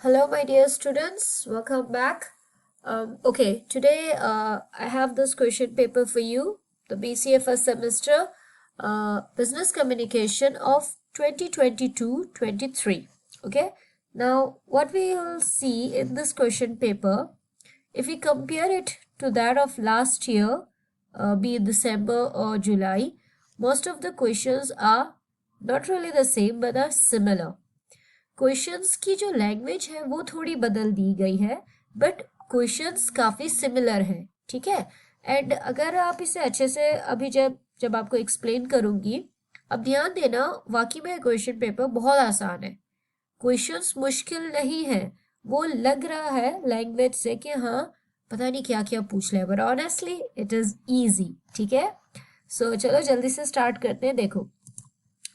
Hello, my dear students. Welcome back. Okay, today I have this question paper for you, the BCA first semester Business Communication of 2022-23. Okay, now what we will see in this question paper, if we compare it to that of last year, be it December or July, most of the questions are not really the same but are similar. Questions की जो language है वो थोड़ी बदल दी गई है but questions काफ़ी similar हैं, ठीक है। एंड अगर आप इसे अच्छे से अभी जब जब आपको एक्सप्लेन करूंगी, अब ध्यान देना, वाकई में क्वेश्चन पेपर बहुत आसान है, क्वेश्चंस मुश्किल नहीं है। वो लग रहा है लैंग्वेज से कि हाँ पता नहीं क्या क्या पूछ ले, but honestly it is easy, ठीक है। सो चलो जल्दी से स्टार्ट करते हैं। देखो,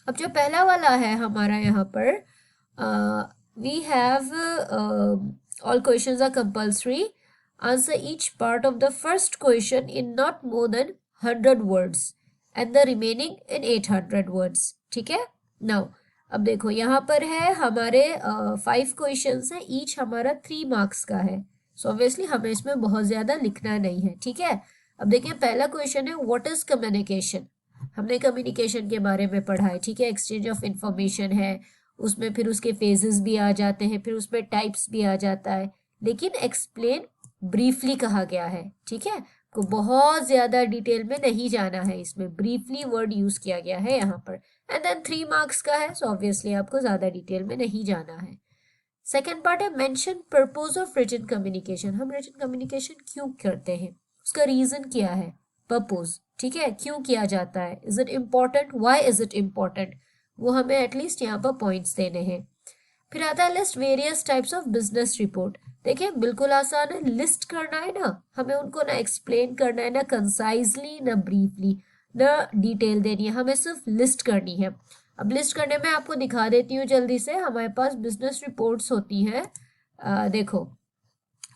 अब जो पहला वाला है हमारा यहाँ पर, we have all questions are compulsory. Answer each part of the first question in not more than 100 words and the remaining in 800 words. ठीक है। Now अब देखो यहाँ पर है हमारे 5 क्वेश्चंस है, ईच हमारा 3 मार्क्स का है। सो ऑब्वियसली हमें इसमें बहुत ज़्यादा लिखना नहीं है, ठीक है। अब देखिए पहला क्वेश्चन है, व्हाट इज कम्युनिकेशन। हमने कम्युनिकेशन के बारे में पढ़ा है, ठीक है। एक्सचेंज ऑफ इंफॉर्मेशन है, उसमें फिर उसके फेजेस भी आ जाते हैं, फिर उसमें टाइप्स भी आ जाता है, लेकिन एक्सप्लेन ब्रीफली कहा गया है, ठीक है। को बहुत ज्यादा डिटेल में नहीं जाना है, इसमें ब्रीफली वर्ड यूज किया गया है यहाँ पर। एंड देन 3 मार्क्स का है, सो ऑब्वियसली आपको ज्यादा डिटेल में नहीं जाना है। सेकेंड पार्ट है, mention purpose of written communication. हम रिटन कम्युनिकेशन क्यों करते हैं, उसका रीजन क्या है, पर्पज, ठीक है, क्यों किया जाता है, is it important, why is it important, वो हमें एटलीस्ट यहाँ पर पॉइंट्स देने हैं। फिर आता है list various types of business report. देखिए बिल्कुल आसान है, लिस्ट करना है ना, हमें उनको ना एक्सप्लेन करना है, ना कंसाइजली ना ब्रीफली ना डिटेल देनी है, हमें सिर्फ लिस्ट करनी है। अब लिस्ट करने में आपको दिखा देती हूँ जल्दी से। हमारे पास बिजनेस रिपोर्ट्स होती हैं, देखो,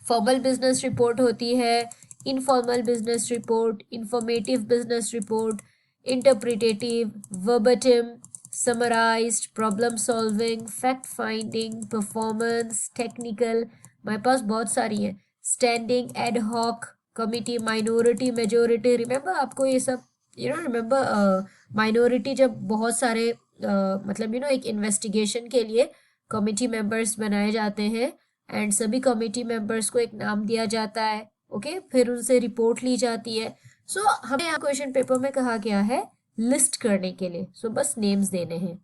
फॉर्मल बिजनेस रिपोर्ट होती है, informal business report, informative business report, interpretative, verbatim, summarised, problem solving, fact finding, performance, technical, हमारे पास बहुत सारी हैं, standing, ad hoc, committee, minority, majority. Remember आपको ये सब, रिमेंबर माइनॉरिटी जब बहुत सारे मतलब एक इन्वेस्टिगेशन के लिए कमिटी मेंबर्स बनाए जाते हैं एंड सभी कमिटी मेंबर्स को एक नाम दिया जाता है, ओके, फिर उनसे रिपोर्ट ली जाती है। सो हमें यहाँ क्वेश्चन पेपर में कहा गया है लिस्ट करने के लिए, सो बस नेम्स देने हैं।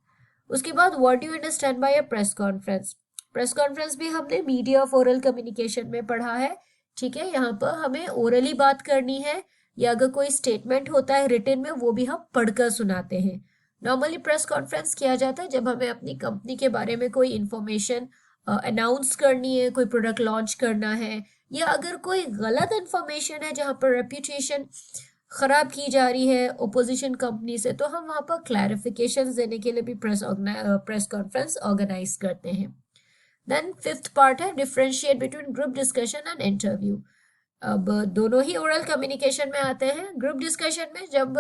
उसके बाद what do you understand by a press conference. Press conference भी हमने मीडिया ऑफ ओरल कम्युनिकेशन में पढ़ा है, ठीक है। यहाँ पर हमें ओरली बात करनी है, या अगर कोई स्टेटमेंट होता है रिटन में वो भी हम पढ़कर सुनाते हैं। नॉर्मली प्रेस कॉन्फ्रेंस किया जाता है जब हमें अपनी कंपनी के बारे में कोई इंफॉर्मेशन अनाउंस करनी है, कोई प्रोडक्ट लॉन्च करना है, या अगर कोई गलत इंफॉर्मेशन है जहाँ पर रेप्यूटेशन खराब की जा रही है ओपोजिशन कंपनी से, तो हम वहाँ पर क्लैरिफिकेशन देने के लिए भी प्रेस कॉन्फ्रेंस ऑर्गेनाइज करते हैं। देन फिफ्थ पार्ट है, differentiate between group discussion and interview. अब दोनों ही ओरल कम्युनिकेशन में आते हैं। ग्रुप डिस्कशन में जब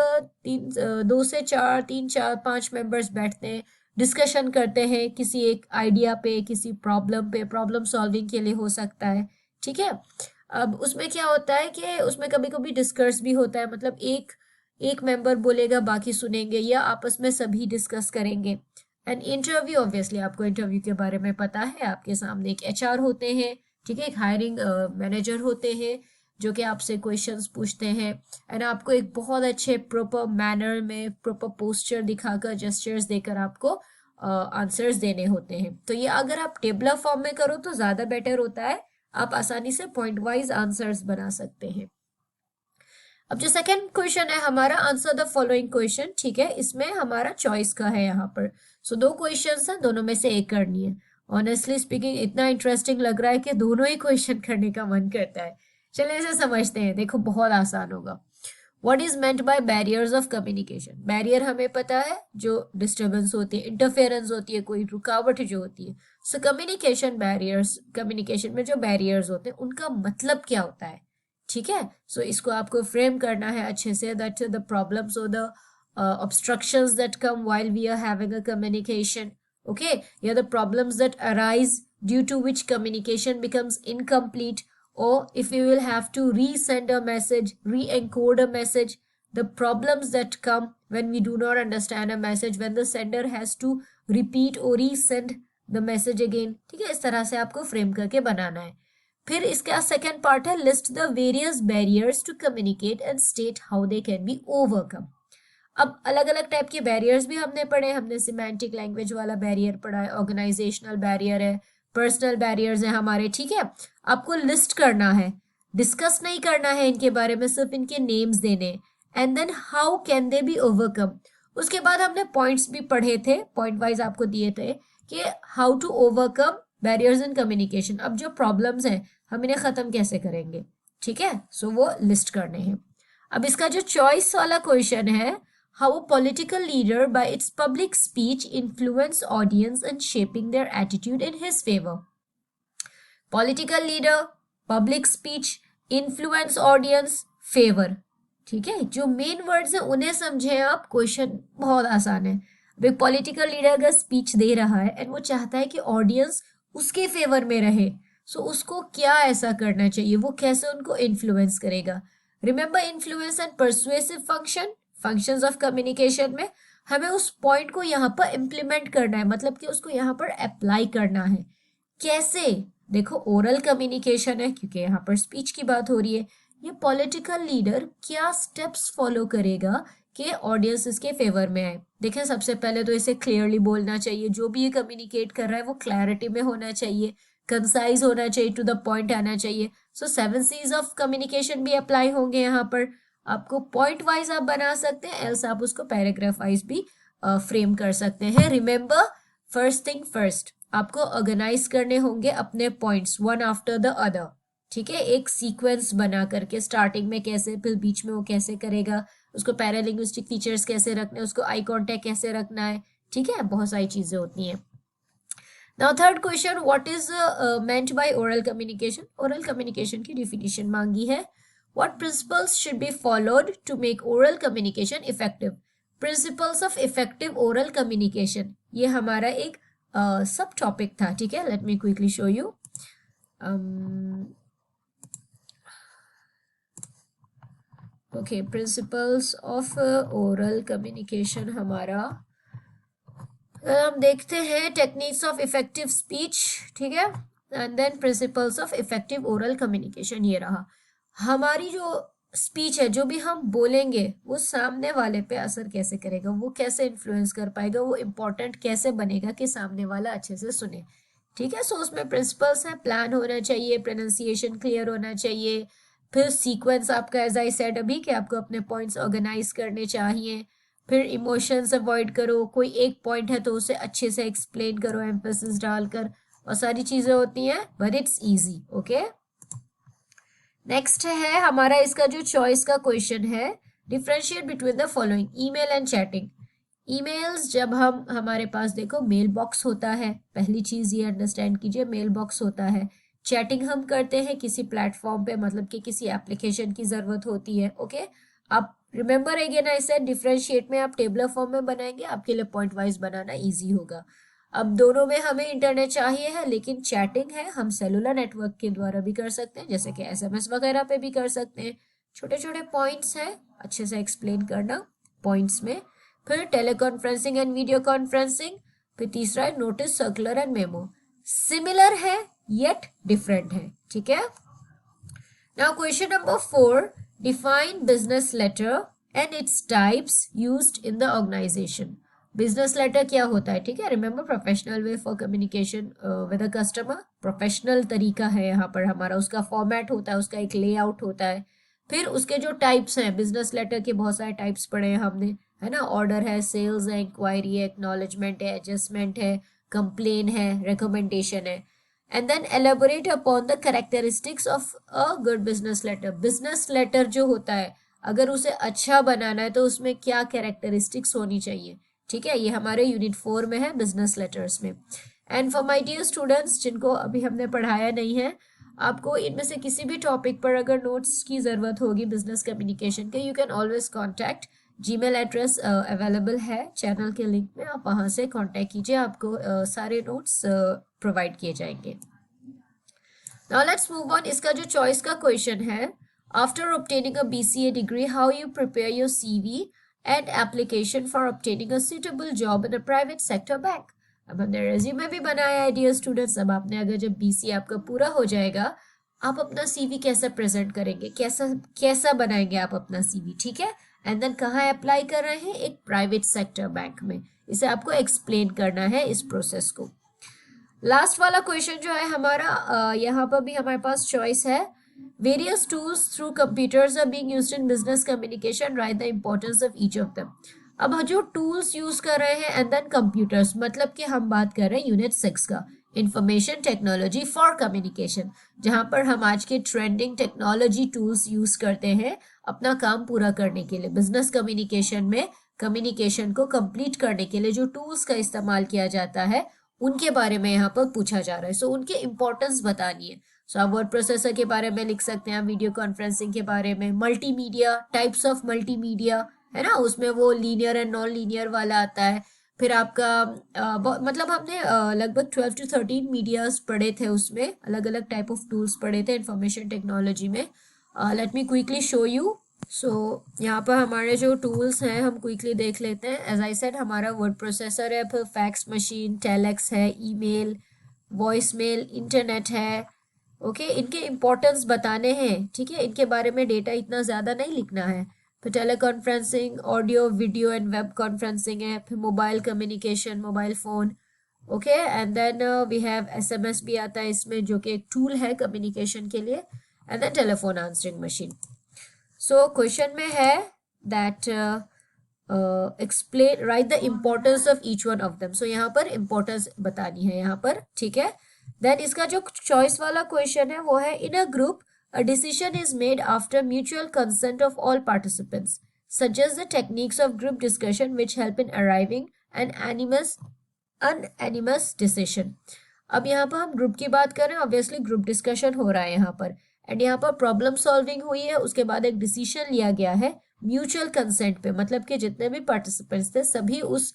2 से 4, 3, 4, 5 मेंबर्स बैठते हैं, डिस्कशन करते हैं किसी एक आइडिया पे, किसी प्रॉब्लम पे, प्रॉब्लम सॉल्विंग के लिए हो सकता है, ठीक है। अब उसमें क्या होता है कि उसमें कभी कभी डिस्कस भी होता है, मतलब एक एक मेंबर बोलेगा बाकी सुनेंगे, या आपस में सभी डिस्कस करेंगे। एंड इंटरव्यू, ऑब्वियसली आपको इंटरव्यू के बारे में पता है, आपके सामने एक एचआर होते हैं, ठीक है, एक हायरिंग मैनेजर होते हैं जो कि आपसे क्वेश्चंस पूछते हैं एंड आपको एक बहुत अच्छे प्रॉपर मैनर में, प्रॉपर पोस्चर दिखाकर, जेस्चर्स देकर आपको आंसर्स देने होते हैं। तो ये अगर आप टेबलर फॉर्म में करो तो ज़्यादा बेटर होता है, आप आसानी से पॉइंट वाइज आंसर्स बना सकते हैं। अब जो सेकंड क्वेश्चन है हमारा, आंसर द फॉलोइंग क्वेश्चन, ठीक है, इसमें हमारा चॉइस का है यहाँ पर। सो 2 क्वेश्चंस हैं, दोनों में से एक करनी है। ऑनेस्टली स्पीकिंग इतना इंटरेस्टिंग लग रहा है कि दोनों ही क्वेश्चन करने का मन करता है। चलिए इसे समझते हैं। देखो बहुत आसान होगा। What is meant by barriers of communication. Barrier हमें पता है जो डिस्टर्बेंस होती है, इंटरफेरेंस होती है, कोई रुकावट जो होती है। सो कम्युनिकेशन बैरियर्स, कम्युनिकेशन में जो बैरियर्स होते हैं उनका मतलब क्या होता है, ठीक है। सो इसको आपको फ्रेम करना है अच्छे से, दैट द प्रॉब्लम्स और the obstructions that come while we are having a communication, okay, या the problems that arise due to which communication becomes incomplete, or if you will have to resend a message, re-encode a message, the problems that come when we do not understand a message, when the sender has to repeat or resend the message again, ठीक है, इस तरह से आपको frame करके बनाना है। फिर इसका सेकेंड पार्ट है list the various barriers to communicate and state how they can be overcome. अब अलग अलग टाइप के बैरियर्स भी हमने पढ़े, हमने सिमेंटिक लैंग्वेज वाला बैरियर पढ़ा है, ऑर्गेनाइजेशनल बैरियर है, पर्सनल बैरियर्स है हमारे, ठीक है। आपको लिस्ट करना है, डिस्कस नहीं करना है इनके बारे में, सिर्फ इनके नेम्स देने, and then how can they be overcome. उसके बाद हमने पॉइंट्स भी पढ़े थे, पॉइंट वाइज आपको दिए थे कि how to overcome barriers in communication. अब जो प्रॉब्लम्स हैं हम इन्हें खत्म कैसे करेंगे, ठीक है, सो वो लिस्ट करने हैं। अब इसका जो चॉइस वाला क्वेश्चन है, how a political leader by its public speech influence audience and shaping their attitude in his favor. Political leader, public speech, influence audience, favor, ठीक है। जो मेन वर्ड्स है उन्हें समझे आप, क्वेश्चन बहुत आसान है। अब एक पॉलिटिकल लीडर अगर स्पीच दे रहा है एंड वो चाहता है कि ऑडियंस उसके फेवर में रहे, सो उसको क्या ऐसा करना चाहिए, वो कैसे उनको इन्फ्लुएंस करेगा। Remember influence and persuasive functions of communication में हमें उस पॉइंट को यहाँ पर इम्प्लीमेंट करना है, मतलब कि उसको यहाँ पर अप्लाई करना है। कैसे, देखो ओरल कम्युनिकेशन है क्योंकि यहाँ पर स्पीच की बात हो रही है, ये पॉलिटिकल लीडर क्या स्टेप्स फॉलो करेगा कि ऑडियंस इसके फेवर में आए। देखें, सबसे पहले तो इसे क्लियरली बोलना चाहिए, जो भी ये कम्युनिकेट कर रहा है वो क्लैरिटी में होना चाहिए, कंसाइज होना चाहिए, टू द पॉइंट आना चाहिए। सो 7 C's ऑफ कम्युनिकेशन भी अप्लाई होंगे यहाँ पर। आपको पॉइंट वाइज आप बना सकते हैं, एल्स आप उसको पैराग्राफ वाइज भी फ्रेम कर सकते हैं। रिमेंबर, फर्स्ट थिंग फर्स्ट, आपको ऑर्गेनाइज करने होंगे अपने points one after the other, ठीक है, एक सीक्वेंस बना करके, स्टार्टिंग में कैसे, फिर बीच में वो कैसे करेगा, उसको पैरालिंग्विस्टिक फीचर्स कैसे रखने हैं, उसको आई कॉन्टेक्ट कैसे रखना है, ठीक है, बहुत सारी चीजें होती हैं। Now third question, what is meant by oral communication. Oral communication की डिफिनीशन मांगी है। What principles should be followed to make oral communication effective? Principles of effective oral communication, ये हमारा एक सब टॉपिक था, ठीक है। Let me quickly show you. Okay, principles of oral communication हमारा, हम देखते हैं टेक्निक्स ऑफ इफेक्टिव स्पीच, ठीक है, and then principles of effective oral communication. ये रहा हमारी जो स्पीच है, जो भी हम बोलेंगे वो सामने वाले पे असर कैसे करेगा, वो कैसे इन्फ्लुएंस कर पाएगा, वो इम्पोर्टेंट कैसे बनेगा कि सामने वाला अच्छे से सुने, ठीक है। सो उसमें प्रिंसिपल्स हैं, प्लान होना चाहिए, प्रोनाउंसिएशन क्लियर होना चाहिए, फिर सीक्वेंस आपका एज आई सेड अभी कि आपको अपने पॉइंट्स ऑर्गेनाइज करने चाहिए, फिर इमोशंस अवॉइड करो, कोई एक पॉइंट है तो उसे अच्छे से एक्सप्लेन करो एम्फेसिस डालकर, और सारी चीजें होती हैं, but it's easy, okay. Next है हमारा इसका जो चॉइस का क्वेश्चन है, differentiate between the following, email and chatting. Emails, जब हम हमारे पास देखो मेल बॉक्स होता है, पहली चीज ये अंडरस्टैंड कीजिए, मेल बॉक्स होता है। चैटिंग हम करते हैं किसी प्लेटफॉर्म पे, मतलब कि किसी एप्लीकेशन की जरूरत होती है, ओके। आप remember again I said differentiate में आप टेबलर फॉर्म में बनाएंगे, आपके लिए पॉइंट वाइज बनाना इजी होगा। अब दोनों में हमें इंटरनेट चाहिए है, लेकिन चैटिंग है हम सेलुलर नेटवर्क के द्वारा भी कर सकते हैं, जैसे कि एसएमएस वगैरह पे भी कर सकते हैं। छोटे छोटे पॉइंट्स हैं, अच्छे से एक्सप्लेन करना पॉइंट्स में। फिर टेलीकॉन्फ्रेंसिंग एंड वीडियो कॉन्फ्रेंसिंग। फिर तीसरा है notice, circular and memo. Similar है येट डिफरेंट है, ठीक है। Now question number 4, define business letter and its types used in the organisation. Business letter क्या होता है, ठीक है। Remember, professional way for communication with a customer, professional तरीका है यहाँ पर हमारा, उसका फॉर्मेट होता है, उसका एक लेआउट होता है। फिर उसके जो टाइप्स हैं, बिजनेस लेटर के बहुत सारे टाइप्स पढ़े हैं हमने, है ना। ऑर्डर है, सेल्स है, इंक्वायरी है, एक्नॉलेजमेंट है, एडजस्टमेंट है, कंप्लेन है, रिकमेंडेशन है। And then elaborate upon the characteristics of a good business letter. Business letter जो होता है, अगर उसे अच्छा बनाना है तो उसमें क्या कैरेक्टरिस्टिक्स होनी चाहिए, ठीक है। ये हमारे यूनिट 4 में है, बिजनेस लेटर्स में। And for my dear students, जिनको अभी हमने पढ़ाया नहीं है, आपको इनमें से किसी भी टॉपिक पर अगर नोट्स की जरूरत होगी बिजनेस कम्युनिकेशन के, you can always contact Gmail address available है चैनल के लिंक में, आप वहाँ से कांटेक्ट कीजिए, आपको सारे नोट्स प्रोवाइड किए जाएंगे। Now let's move on. इसका जो चॉइस का क्वेश्चन है, after obtaining a BCA degree how you prepare your CV and application for obtaining a suitable job in a private sector bank. अब हमने रेज्यूमे भी बनाया है डियर स्टूडेंट्स। अब आपने अगर जब BCA आपका पूरा हो जाएगा, आप अपना CV कैसा प्रेजेंट करेंगे, कैसा कैसा बनाएंगे आप अपना CV, ठीक है। एंड देन कहाँ अप्लाई कर रहे हैं, एक प्राइवेट सेक्टर बैंक में। इसे आपको एक्सप्लेन करना है इस प्रोसेस को। लास्ट वाला क्वेश्चन जो है हमारा, यहाँ पर भी हमारे पास चॉइस है, various tools through computers are being used in business communication, write the importance of each of them. अब जो टूल्स यूज कर रहे हैं एंड देन कंप्यूटर्स, मतलब कि हम बात कर रहे हैं यूनिट 6 का, इंफॉर्मेशन टेक्नोलॉजी फॉर कम्युनिकेशन, जहां पर हम आज के ट्रेंडिंग टेक्नोलॉजी टूल्स यूज करते हैं अपना काम पूरा करने के लिए। बिजनेस कम्युनिकेशन में कम्युनिकेशन को कंप्लीट करने के लिए जो टूल्स का इस्तेमाल किया जाता है उनके बारे में यहाँ पर पूछा जा रहा है। सो उनके इंपॉर्टेंस बतानी है। सो आप वर्ड प्रोसेसर के बारे में लिख सकते हैं, वीडियो कॉन्फ्रेंसिंग के बारे में, मल्टीमीडिया, टाइप्स ऑफ मल्टीमीडिया है ना, उसमें वो लीनियर एंड नॉन लीनियर वाला आता है। फिर आपका मतलब हमने लगभग 12 to 13 मीडियाज पढ़े थे, उसमें अलग अलग टाइप ऑफ टूल्स पढ़े थे इंफॉर्मेशन टेक्नोलॉजी में। Let me quickly show you. So यहाँ पर हमारे जो टूल्स हैं हम क्विकली देख लेते हैं। एज आई सेड, हमारा वर्ड प्रोसेसर है, फिर फैक्स मशीन, टेलेक्स है, ईमेल, वॉइस मेल, इंटरनेट है। ओके, इनके इम्पोर्टेंस बताने हैं, ठीक है, इनके बारे में डेटा इतना ज़्यादा नहीं लिखना है। फिर teleconferencing, audio video and web conferencing है। फिर mobile communication, mobile phone, okay. And then we have SMS भी आता है इसमें, जो कि एक टूल है कम्युनिकेशन के लिए। And then telephone answering machine. So question में है that explain, write the importance of each one of them. So यहाँ पर इम्पोर्टेंस बतानी है यहाँ पर, ठीक है। देन इसका जो चॉइस वाला क्वेश्चन है वो है, in a group a decision is made after mutual consent of all participants. Suggest the techniques of group discussion which help in arriving an unanimous decision. अब यहाँ पर हम ग्रुप की बात कर रहे हैं, ऑब्वियसली ग्रुप डिस्कशन हो रहा है यहाँ पर, एंड यहाँ पर प्रॉब्लम सॉल्विंग हुई है, उसके बाद एक डिसीजन लिया गया है म्यूचुअल कंसेंट पे, मतलब कि जितने भी पार्टिसिपेंट्स थे सभी उस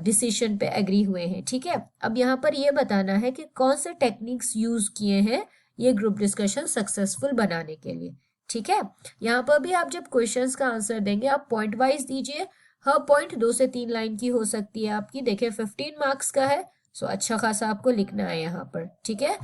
डिसीजन पे एग्री हुए हैं, ठीक है। अब यहाँ पर ये बताना है कि कौन से टेक्निक्स यूज किए हैं ये ग्रुप डिस्कशन सक्सेसफुल बनाने के लिए, ठीक है। यहाँ पर भी आप जब क्वेश्चंस का आंसर देंगे आप पॉइंट वाइज दीजिए। हर पॉइंट 2 से 3 लाइन की हो सकती है आपकी। देखिए 15 मार्क्स का है, सो अच्छा खासा आपको लिखना है यहाँ पर, ठीक है।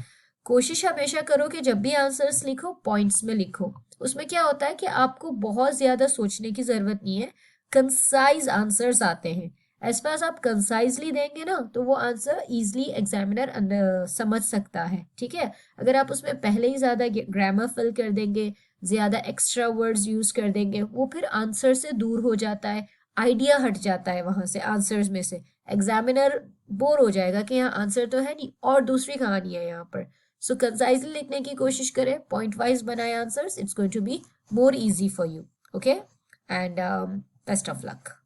कोशिश हमेशा करो कि जब भी आंसर्स लिखो पॉइंट्स में लिखो। उसमें क्या होता है कि आपको बहुत ज्यादा सोचने की जरूरत नहीं है, कंसाइज आंसर्स आते हैं। एज फार एज आप कंसाइजली देंगे ना तो वो आंसर इजिली एग्जामिनर समझ सकता है, ठीक है। अगर आप उसमें पहले ही ज्यादा ग्रामर फिल कर देंगे, ज्यादा एक्स्ट्रा वर्ड्स यूज कर देंगे, वो फिर आंसर से दूर हो जाता है, आइडिया हट जाता है वहां से, आंसर्स में से। एग्जामिनर बोर हो जाएगा कि यहाँ आंसर तो है नहीं और दूसरी कहानी है यहाँ पर। सो कंसाइजली लिखने की कोशिश करें, पॉइंट वाइज बनाए answers, it's going to be more easy for you, okay. And best of luck.